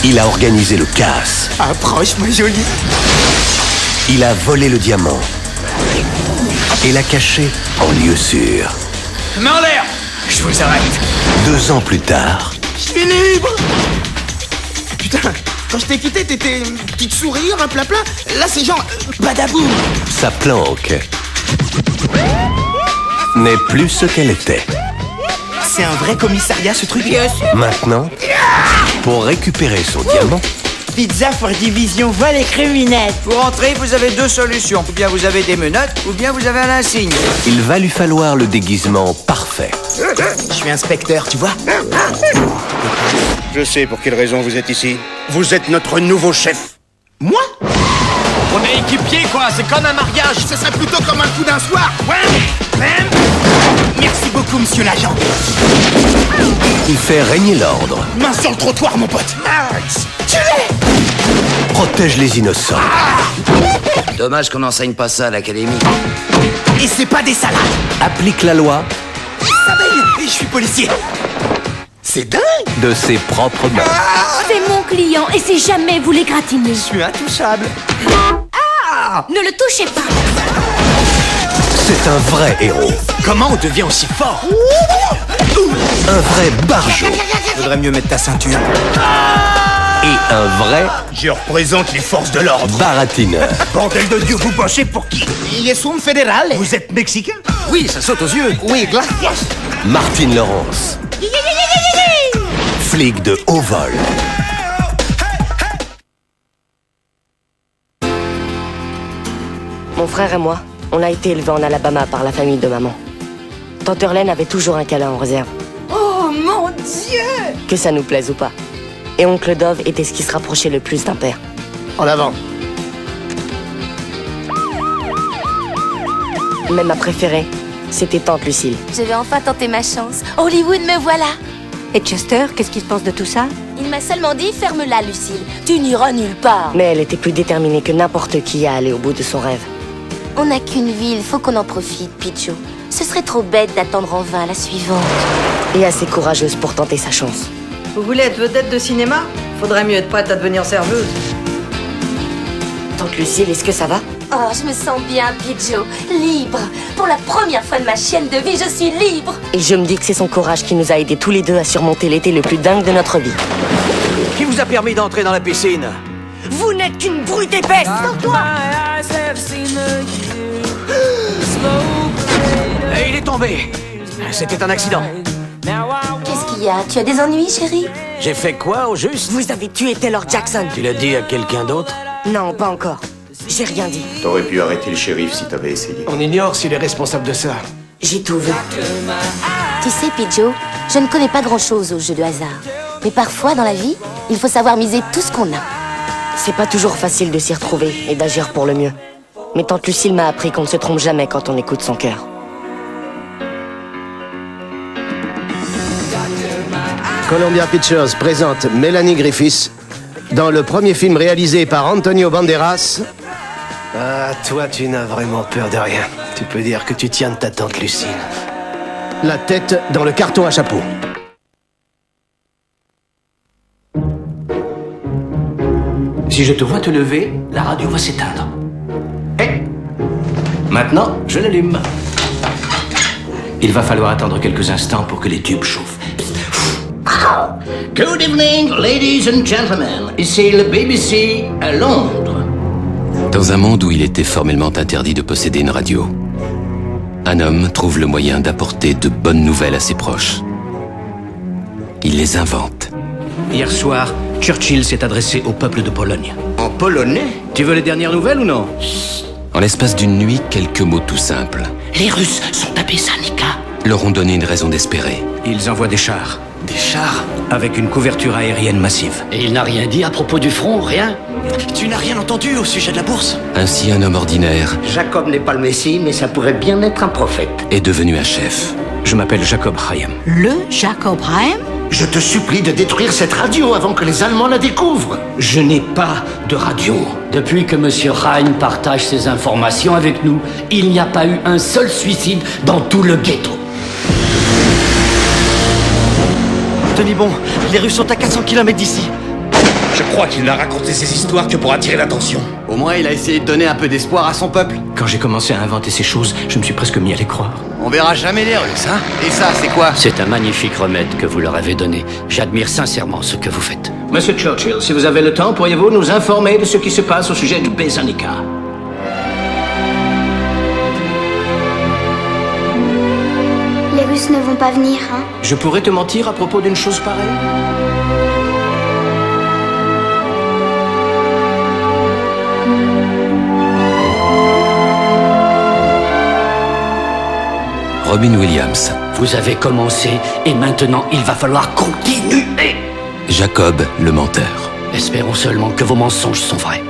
Il a organisé le casse. Approche, ma jolie. Il a volé le diamant. Et l'a caché en lieu sûr. Main en l'air. Je vous arrête. 2 ans plus tard, Je suis libre. Putain, quand je t'ai quitté, t'étais une petite sourire, un plat-plat. Là, c'est genre badaboum. sa planque n'est plus ce qu'elle était. C'est un vrai commissariat, ce truc. Maintenant, pour récupérer son diamant, Pizza for Division, voit les criminels. Pour entrer, vous avez 2 solutions. Ou bien vous avez des menottes, ou bien vous avez un insigne. il va lui falloir le déguisement parfait. Je suis inspecteur, tu vois. Je sais pour quelle raison vous êtes ici. Vous êtes notre nouveau chef. Moi? On est équipiers, quoi, c'est comme un mariage. Ce serait plutôt comme un coup d'un soir. Merci beaucoup, monsieur l'agent. Il fait régner l'ordre, Main sur le trottoir, mon pote. protège les innocents. Dommage qu'on n'enseigne pas ça à l'académie. Et c'est pas des salades. Applique la loi Ça baigne. Et je suis policier. C'est dingue. de ses propres mains. C'est mon client et c'est jamais vous l'égratigner. Je suis intouchable. Ne le touchez pas. C'est un vrai héros, Comment on devient aussi fort? un vrai barjot Faudrait mieux mettre ta ceinture. et un vrai Je représente les forces de l'ordre. baratineur. Bordel de Dieu, vous bossez pour qui? Il est un fédéral. Vous êtes mexicain? Oui, ça saute aux yeux. Oui, gracias. Martine Laurence, flic de haut vol. Mon frère et moi, on a été élevés en Alabama par la famille de maman. Tante Hurlaine avait toujours un câlin en réserve. Oh mon Dieu! Que ça nous plaise ou pas. Et oncle Dove était ce qui se rapprochait le plus d'un père. En avant. Mais ma préférée, c'était tante Lucille. Je vais enfin tenter ma chance. Hollywood, me voilà. Et Chester, qu'est-ce qu'il pense de tout ça? Il m'a seulement dit ferme-la, Lucille. Tu n'iras nulle part. Mais elle était plus déterminée que n'importe qui à aller au bout de son rêve. On n'a qu'une vie, il faut qu'on en profite, Picho. Ce serait trop bête d'attendre en vain la suivante. Et assez courageuse pour tenter sa chance. Vous voulez être vedette de cinéma? Faudrait mieux être prête à devenir serveuse. Tante Lucille, est-ce que ça va? Oh, je me sens bien, Picho. Libre. Pour la première fois de ma chienne de vie, je suis libre. Et je me dis que c'est son courage qui nous a aidés tous les deux à surmonter l'été le plus dingue de notre vie. Qui vous a permis d'entrer dans la piscine? Vous n'êtes qu'une brute épaisse! Et il est tombé. C'était un accident. Qu'est-ce qu'il y a? Tu as des ennuis, chérie? J'ai fait quoi au juste? Vous avez tué Taylor Jackson. Tu l'as dit à quelqu'un d'autre? Non, pas encore. J'ai rien dit. T'aurais pu arrêter le shérif si t'avais essayé. On ignore s'il est responsable de ça. J'ai tout vu. Tu sais, Picho, je ne connais pas grand-chose aux jeux de hasard. Mais parfois, dans la vie, il faut savoir miser tout ce qu'on a. C'est pas toujours facile de s'y retrouver et d'agir pour le mieux. Mais tante Lucille m'a appris qu'on ne se trompe jamais quand on écoute son cœur. Columbia Pictures présente Mélanie Griffiths dans le premier film réalisé par Antonio Banderas. Ah, toi, tu n'as vraiment peur de rien. Tu peux dire que tu tiens de ta tante Lucille. La tête dans le carton à chapeau. Si je te vois te lever, la radio va s'éteindre. Hé! Maintenant, je l'allume. Il va falloir attendre quelques instants pour que les tubes chauffent. Good evening, ladies and gentlemen. Ici le BBC à Londres. Dans un monde où il était formellement interdit de posséder une radio, un homme trouve le moyen d'apporter de bonnes nouvelles à ses proches. Il les invente. Hier soir, Churchill s'est adressé au peuple de Pologne. En polonais? Tu veux les dernières nouvelles ou non? En l'espace d'une nuit, quelques mots tout simples Les Russes sont à Pesanica. leur ont donné une raison d'espérer. Ils envoient des chars. Des chars? Avec une couverture aérienne massive. Et il n'a rien dit à propos du front, rien? Tu n'as rien entendu au sujet de la bourse? Ainsi, un homme ordinaire Jacob n'est pas le Messie, mais ça pourrait bien être un prophète. est devenu un chef. Je m'appelle Jacob Chaim. Le Jacob Chaim? Je te supplie de détruire cette radio avant que les Allemands la découvrent. Je n'ai pas de radio. Depuis que Monsieur Chaim partage ses informations avec nous, il n'y a pas eu un seul suicide dans tout le ghetto. Tenez bon, les Russes sont à 400 km d'ici. Je crois qu'il n'a raconté ces histoires que pour attirer l'attention. Au moins, il a essayé de donner un peu d'espoir à son peuple. Quand j'ai commencé à inventer ces choses, je me suis presque mis à les croire. On verra jamais les Russes, hein? Et ça, c'est quoi? C'est un magnifique remède que vous leur avez donné. J'admire sincèrement ce que vous faites. Monsieur Churchill, si vous avez le temps, pourriez-vous nous informer de ce qui se passe au sujet du Besanica? Les Russes ne vont pas venir, hein? Je pourrais te mentir à propos d'une chose pareille? Robin Williams. Vous avez commencé et maintenant il va falloir continuer. Jacob, le menteur. Espérons seulement que vos mensonges sont vrais.